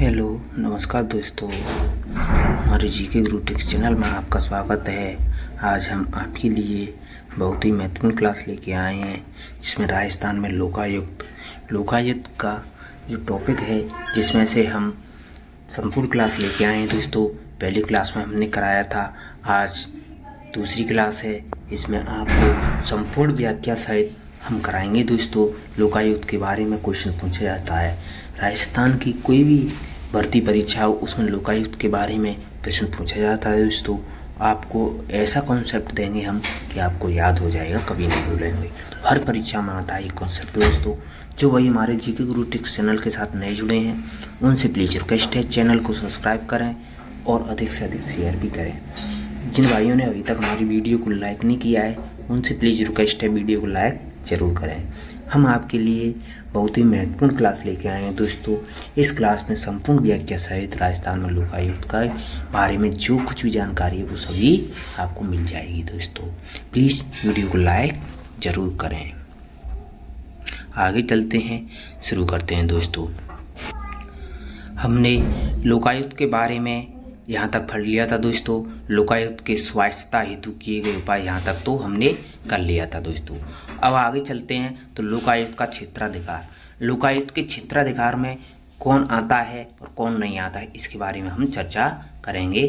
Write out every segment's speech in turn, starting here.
Hello नमस्कार दोस्तों, हमारे जीके गुरु टिक्स चैनल में आपका स्वागत है। आज हम आपके लिए बहुत ही महत्वपूर्ण क्लास लेके आए हैं, जिसमें राजस्थान में लोकायुक्त का जो टॉपिक है, जिसमें से हम संपूर्ण क्लास लेके आए हैं दोस्तों। पहली क्लास में हमने कराया था, आज दूसरी क्लास है, इसमें आपको संपूर्ण व्याख्या सहित हम कराएंगे दोस्तों। लोकायुक्त के बारे में क्वेश्चन पूछा जाता है, राजस्थान की कोई भी भर्ती परीक्षा हो उसमें लोकायुक्त के बारे में प्रश्न पूछा जाता है दोस्तों। आपको ऐसा कॉन्सेप्ट देंगे हम कि आपको याद हो जाएगा, कभी नहीं भूलेंगे। हर परीक्षा में आता है ये कॉन्सेप्ट दोस्तों। जो भाई हमारे जीके गुरु टिक्स चैनल के साथ नए जुड़े हैं, उनसे प्लीज़ रिक्वेस्ट है, चैनल को सब्सक्राइब करें और अधिक से अधिक शेयर भी करें। जिन भाइयों ने अभी तक हमारी वीडियो को लाइक नहीं किया है, उनसे प्लीज़ रिक्वेस्ट है, वीडियो को लाइक ज़रूर करें। हम आपके लिए बहुत ही महत्वपूर्ण क्लास लेके आए हैं दोस्तों। इस क्लास में संपूर्ण व्याख्या सहित राजस्थान में लोकायुक्त के बारे में जो कुछ भी जानकारी है वो सभी आपको मिल जाएगी दोस्तों। प्लीज़ वीडियो को लाइक ज़रूर करें। आगे चलते हैं, शुरू करते हैं दोस्तों। हमने लोकायुक्त के बारे में यहाँ तक पढ़ लिया था दोस्तों। लोकायुक्त के स्वायत्तता हेतु किए गए उपाय यहाँ तक तो हमने कर लिया था दोस्तों। अब आगे चलते हैं तो लोकायुक्त का क्षेत्राधिकार। लोकायुक्त के क्षेत्राधिकार में कौन आता है और कौन नहीं आता है, इसके बारे में हम चर्चा करेंगे।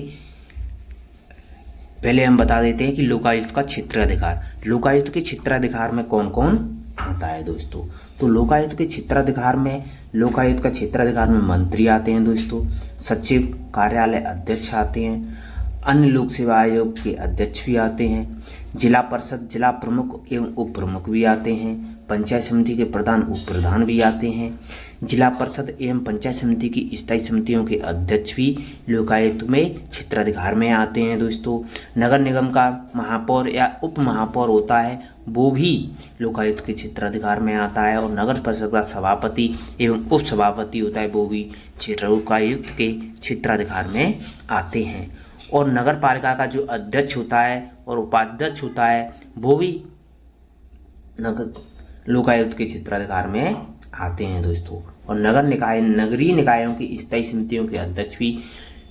पहले हम बता देते हैं कि लोकायुक्त का क्षेत्राधिकार, लोकायुक्त के क्षेत्राधिकार में कौन कौन आता है दोस्तों। तो लोकायुक्त के क्षेत्राधिकार में, लोकायुक्त का क्षेत्राधिकार में मंत्री आते हैं दोस्तों, सचिव, कार्यालय अध्यक्ष आते हैं, अन्य लोक सेवा आयोग के अध्यक्ष भी आते हैं, जिला परिषद, जिला प्रमुख एवं उप प्रमुख भी आते हैं, पंचायत समिति के प्रधान उप प्रधान भी आते हैं, जिला परिषद एवं पंचायत समिति की स्थायी समितियों के अध्यक्ष भी लोकायुक्त में क्षेत्राधिकार में आते हैं दोस्तों। नगर निगम का महापौर या उप महापौर होता है, वो भी लोकायुक्त के क्षेत्राधिकार में आता है, और नगर परिषद का सभापति एवं उप सभापति होता है, वो भी लोकायुक्त के क्षेत्राधिकार में आते हैं। और नगर पालिका का जो अध्यक्ष होता है और उपाध्यक्ष होता है, वो भी लोकायुक्त के क्षेत्राधिकार में आते हैं दोस्तों। और नगरीय निकायों की स्थायी समितियों के अध्यक्ष भी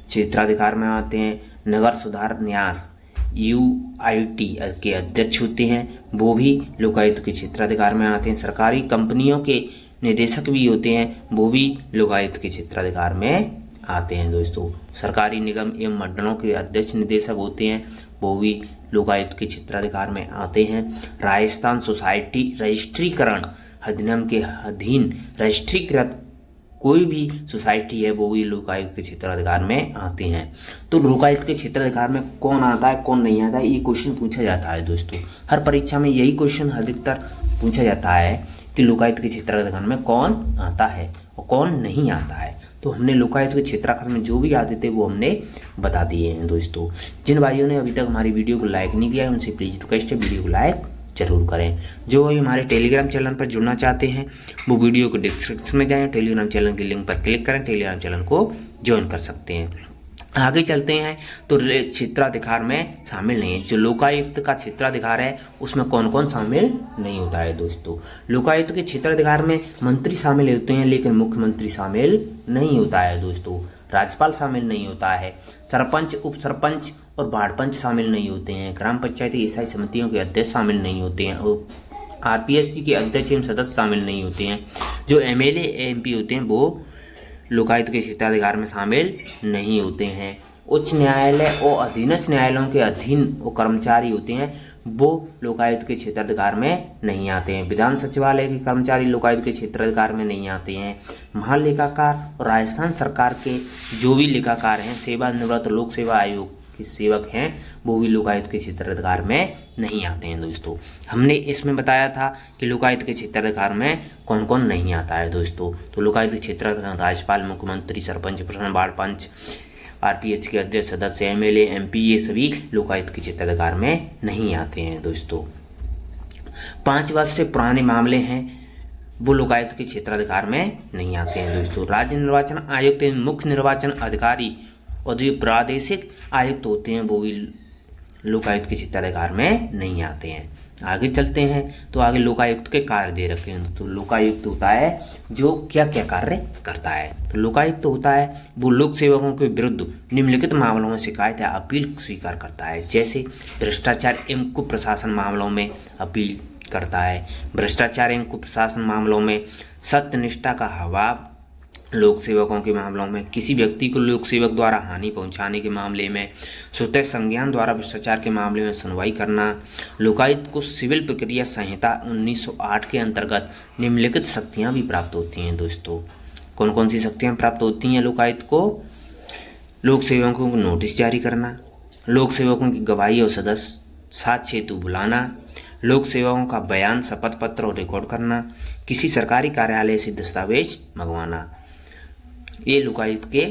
क्षेत्राधिकार में आते हैं। नगर सुधार न्यास UIT के अध्यक्ष होते हैं, वो भी लोकायुक्त के क्षेत्राधिकार में आते हैं। सरकारी कंपनियों के निदेशक भी होते हैं, वो भी लोकायुक्त के क्षेत्राधिकार में आते हैं दोस्तों। सरकारी निगम एवं मंडलों के अध्यक्ष निदेशक होते हैं, वो भी लोकायुक्त के क्षेत्राधिकार में आते हैं। राजस्थान सोसाइटी रजिस्ट्रीकरण अधिनियम के अधीन रजिस्ट्रीकृत कोई भी सोसाइटी है, वो भी लोकायुक्त के क्षेत्राधिकार में आते हैं। तो लोकायुक्त के क्षेत्राधिकार में कौन आता है कौन नहीं आता है, ये क्वेश्चन पूछा जाता है दोस्तों। हर परीक्षा में यही क्वेश्चन अधिकतर पूछा जाता है कि लोकायुक्त के क्षेत्राधिकार में कौन आता है और कौन नहीं आता है। तो हमने लोकायुक्त के क्षेत्राधिकार में जो भी आते थे वो हमने बता दिए हैं दोस्तों। जिन भाइयों ने अभी तक हमारी वीडियो को लाइक नहीं किया है, उनसे प्लीज़ रिक्वेस्ट है, वीडियो को लाइक जरूर करें। जो भी हमारे टेलीग्राम चैनल पर जुड़ना चाहते हैं, वो वीडियो को डिस्क्रिप्शन में जाएं, टेलीग्राम चैनल के लिंक पर क्लिक करें, टेलीग्राम चैनल को ज्वाइन कर सकते हैं। आगे चलते हैं तो क्षेत्राधिकार में शामिल नहीं है। जो लोकायुक्त का क्षेत्राधिकार है उसमें कौन कौन शामिल नहीं होता है दोस्तों। लोकायुक्त के क्षेत्राधिकार में मंत्री शामिल होते हैं, लेकिन मुख्यमंत्री शामिल नहीं होता है दोस्तों। राज्यपाल शामिल नहीं होता है, सरपंच, उप सरपंच और वार्ड पंच शामिल नहीं होते हैं, ग्राम पंचायती स्थायी समितियों के अध्यक्ष शामिल नहीं होते हैं, और RPSC के अध्यक्ष एवं सदस्य शामिल नहीं होते हैं। जो MLA MP होते हैं वो लोकायुक्त के क्षेत्राधिकार में शामिल नहीं होते हैं। उच्च न्यायालय और अधीनस्थ न्यायालयों के अधीन वो कर्मचारी होते हैं, वो लोकायुक्त के क्षेत्राधिकार में नहीं आते हैं। विधान सचिवालय के कर्मचारी लोकायुक्त के क्षेत्राधिकार में नहीं आते हैं। महालेखाकार और राजस्थान सरकार के जो भी लेखाकार हैं, सेवानिवृत्त लोक सेवा आयोग के सेवक हैं, वो भी लोकायुक्त के क्षेत्राधिकार में नहीं आते हैं दोस्तों। हमने इसमें बताया था कि लोकायुक्त के क्षेत्राधिकार में कौन कौन नहीं आता है दोस्तों। तो लोकायुक्त के क्षेत्राधिकार राज्यपाल, मुख्यमंत्री, सरपंच, प्रधान, वार्ड पंच, RPSC के अध्यक्ष, सदस्य, MLA MP, ये सभी लोकायुक्त के क्षेत्राधिकार में नहीं आते हैं दोस्तों। 5 वर्ष से पुराने मामले हैं, वो लोकायुक्त के क्षेत्राधिकार में नहीं आते हैं दोस्तों। राज्य निर्वाचन आयुक्त, मुख्य निर्वाचन अधिकारी और जो प्रादेशिक आयुक्त होते हैं, वो भी लोकायुक्त के क्षेत्राधिकार में नहीं आते हैं। आगे चलते हैं तो आगे लोकायुक्त के कार्य दे रखे हैं। तो लोकायुक्त होता है जो क्या क्या कार्य करता है। तो लोकायुक्त होता है वो लोक सेवकों के विरुद्ध निम्नलिखित मामलों में शिकायत या अपील स्वीकार करता है, जैसे भ्रष्टाचार एवं कुप्रशासन मामलों में अपील करता है, भ्रष्टाचार एवं कुप्रशासन मामलों में सत्यनिष्ठा का अभाव, लोक सेवकों के मामलों में किसी व्यक्ति को लोक सेवक द्वारा हानि पहुंचाने के मामले में, स्वतः संज्ञान द्वारा भ्रष्टाचार के मामले में सुनवाई करना। लोकायुक्त को सिविल प्रक्रिया संहिता 1908 के अंतर्गत निम्नलिखित शक्तियां भी प्राप्त होती हैं। दोस्तों कौन कौन सी शक्तियां प्राप्त होती हैं लोकायुक्त को? लोक सेवकों को नोटिस जारी करना, लोक सेवकों की गवाही और सदस्य साक्ष्य हेतु बुलाना, लोक सेवकों का बयान, शपथ पत्र और रिकॉर्ड करना, किसी सरकारी कार्यालय से दस्तावेज मंगवाना। ये लोकायुक्त के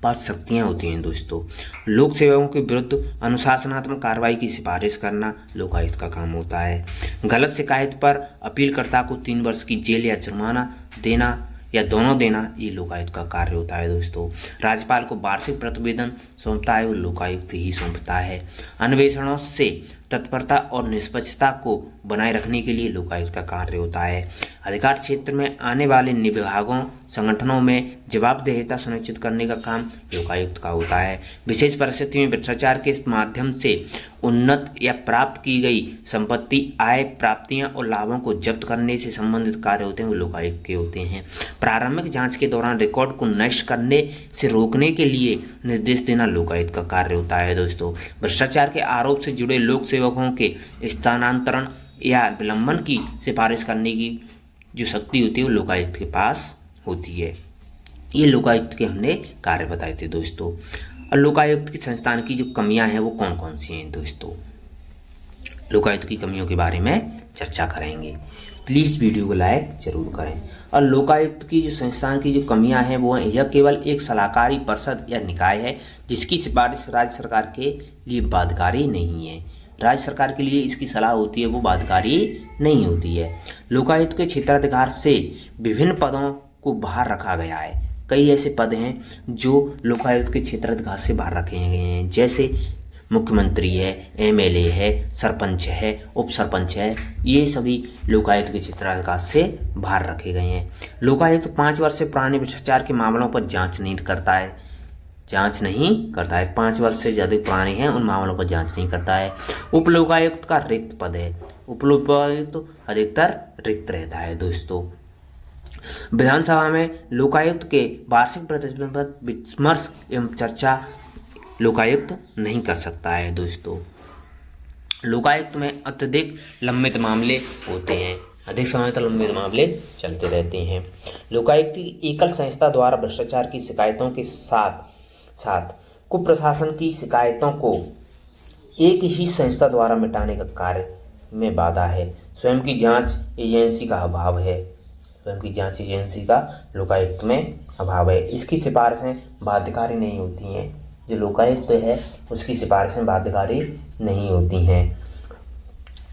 पास शक्तियां होती हैं। दोस्तों लोक सेवकों के विरुद्ध अनुशासनात्मक कार्रवाई की सिफारिश करना लोकायुक्त का काम होता है। गलत शिकायत पर अपीलकर्ता को 3 वर्ष की जेल या जुर्माना देना या दोनों देना, ये लोकायुक्त का कार्य होता है। दोस्तों राज्यपाल को वार्षिक प्रतिवेदन सौंपता है वो लोकायुक्त ही सौंपता है। अन्वेषणों से तत्परता और निष्पक्षता को बनाए रखने के लिए लोकायुक्त का कार्य होता है। अधिकार क्षेत्र में आने वाले विभागों संगठनों में जवाबदेहिता सुनिश्चित करने का काम लोकायुक्त का होता है। विशेष परिस्थिति में भ्रष्टाचार के माध्यम से उन्नत या प्राप्त की गई संपत्ति, आय, प्राप्तियां और लाभों को जब्त करने से संबंधित कार्य होते हैं वो लोकायुक्त के होते हैं। प्रारंभिक जांच के दौरान रिकॉर्ड को नष्ट करने से रोकने के लिए निर्देश देना लोकायुक्त का कार्य होता है। दोस्तों भ्रष्टाचार के आरोप से जुड़े लोक सेवकों के स्थानांतरण या विलंबन की सिफारिश करने की जो शक्ति होती है वो लोकायुक्त के पास होती है। ये लोकायुक्त के हमने कार्य बताए थे। दोस्तों और लोकायुक्त की संस्थान की जो कमियां हैं वो कौन कौन सी हैं? दोस्तों लोकायुक्त की कमियों के बारे में चर्चा करेंगे। प्लीज़ वीडियो को लाइक जरूर करें। और लोकायुक्त की जो संस्थान की जो कमियां हैं वो हैं, यह केवल एक सलाहकारी परिषद या निकाय है जिसकी सिफारिश राज्य सरकार के लिए बाध्यकारी नहीं है। राज्य सरकार के लिए इसकी सलाह होती है वो बाध्यकारी नहीं होती है। लोकायुक्त के क्षेत्राधिकार से विभिन्न पदों को बाहर रखा गया है। कई ऐसे पद हैं जो लोकायुक्त के क्षेत्राधिकार से बाहर रखे गए हैं, जैसे मुख्यमंत्री है, एमएलए है, सरपंच है, उप सरपंच है, ये सभी लोकायुक्त के क्षेत्राधिकार से बाहर रखे गए हैं। लोकायुक्त 5 वर्ष से पुराने भ्रष्टाचार के मामलों पर जांच नहीं करता है। 5 वर्ष से ज़्यादा पुराने हैं उन मामलों पर जांच नहीं करता है। उप लोकायुक्त का रिक्त पद है। उप लोकायुक्त अधिकतर रिक्त रहता है। दोस्तों विधानसभा में लोकायुक्त के वार्षिक प्रतिवेदन पर विमर्श एवं चर्चा लोकायुक्त नहीं कर सकता है। दोस्तों लोकायुक्त में अत्यधिक लंबित मामले होते हैं, अधिक समय तक लंबित मामले चलते रहते हैं। लोकायुक्त की एकल संस्था द्वारा भ्रष्टाचार की शिकायतों के साथ साथ कुप्रशासन की शिकायतों को एक ही संस्था द्वारा मिटाने का कार्य में बाधा है। स्वयं की जांच एजेंसी का अभाव है। स्वयं की जांच एजेंसी का लोकायुक्त में अभाव है। इसकी सिफारिशें बाध्यकारी नहीं होती हैं। जो लोकायुक्त है उसकी सिफारिशें बाध्यकारी नहीं होती हैं।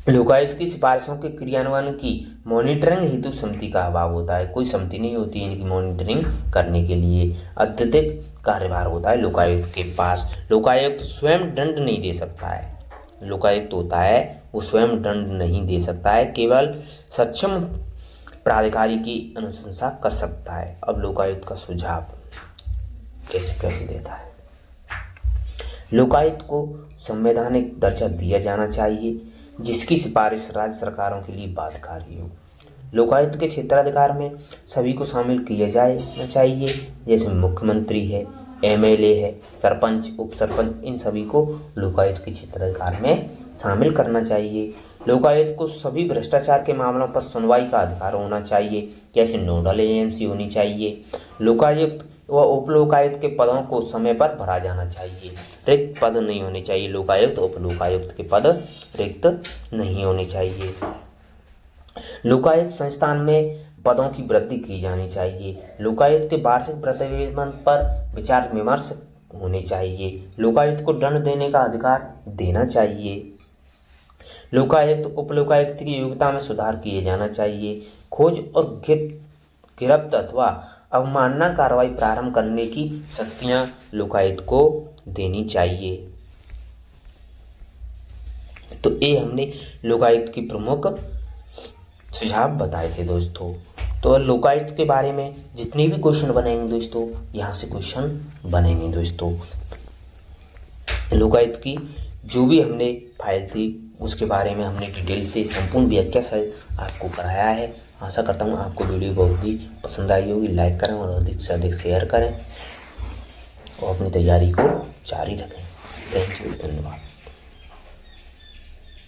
लोकायुक्त की सिफारिशों के क्रियान्वयन की मॉनिटरिंग हेतु समिति का अभाव होता है। कोई समिति नहीं होती है इनकी मॉनिटरिंग करने के लिए। अत्यधिक कार्यभार होता है लोकायुक्त के पास। लोकायुक्त स्वयं दंड नहीं दे सकता है। लोकायुक्त होता है वो स्वयं दंड नहीं दे सकता है, केवल सक्षम प्राधिकारी की अनुशंसा कर सकता है। अब लोकायुक्त का सुझाव कैसे देता है? लोकायुक्त को संवैधानिक दर्जा दिया जाना चाहिए जिसकी सिफारिश राज्य सरकारों के लिए बाध्यकारी हो। लोकायुक्त के क्षेत्राधिकार में सभी को शामिल किया जाना चाहिए, जैसे मुख्यमंत्री है, एमएलए है, सरपंच, उप सरपंच, इन सभी को लोकायुक्त के क्षेत्राधिकार में शामिल करना चाहिए। लोकायुक्त को सभी भ्रष्टाचार के मामलों पर सुनवाई का अधिकार होना चाहिए, जैसे नोडल एजेंसी होनी चाहिए। लोकायुक्त व उप लोकायुक्त के पदों को समय पर भरा जाना चाहिए। रिक्त पद नहीं होने चाहिए। लोकायुक्त उप लोकायुक्त के पद रिक्त नहीं होने चाहिए। लोकायुक्त संस्थान में पदों की वृद्धि की जानी चाहिए। लोकायुक्त के वार्षिक प्रतिवेदन पर विचार विमर्श होने चाहिए। लोकायुक्त को दंड देने का अधिकार देना चाहिए। लोकायुक्त उप लोकायुक्त की योग्यता में सुधार किए जाना चाहिए। खोज और गिरफ्त अथवा अवमानना कार्रवाई प्रारंभ करने की शक्तियां लोकायुक्त को देनी चाहिए। तो ये हमने लोकायुक्त की प्रमुख सुझाव बताए थे दोस्तों। तो लोकायुक्त के बारे में जितने भी क्वेश्चन बनेंगे दोस्तों, यहाँ से क्वेश्चन बनेंगे दोस्तों। लोकायुक्त की जो भी हमने फाइल थी उसके बारे में हमने डिटेल से संपूर्ण व्याख्या सहित आपको कराया है। आशा करता हूँ आपको वीडियो बहुत ही पसंद आई होगी। लाइक करें और अधिक से अधिक शेयर करें और अपनी तैयारी को जारी रखें। थैंक यू, धन्यवाद।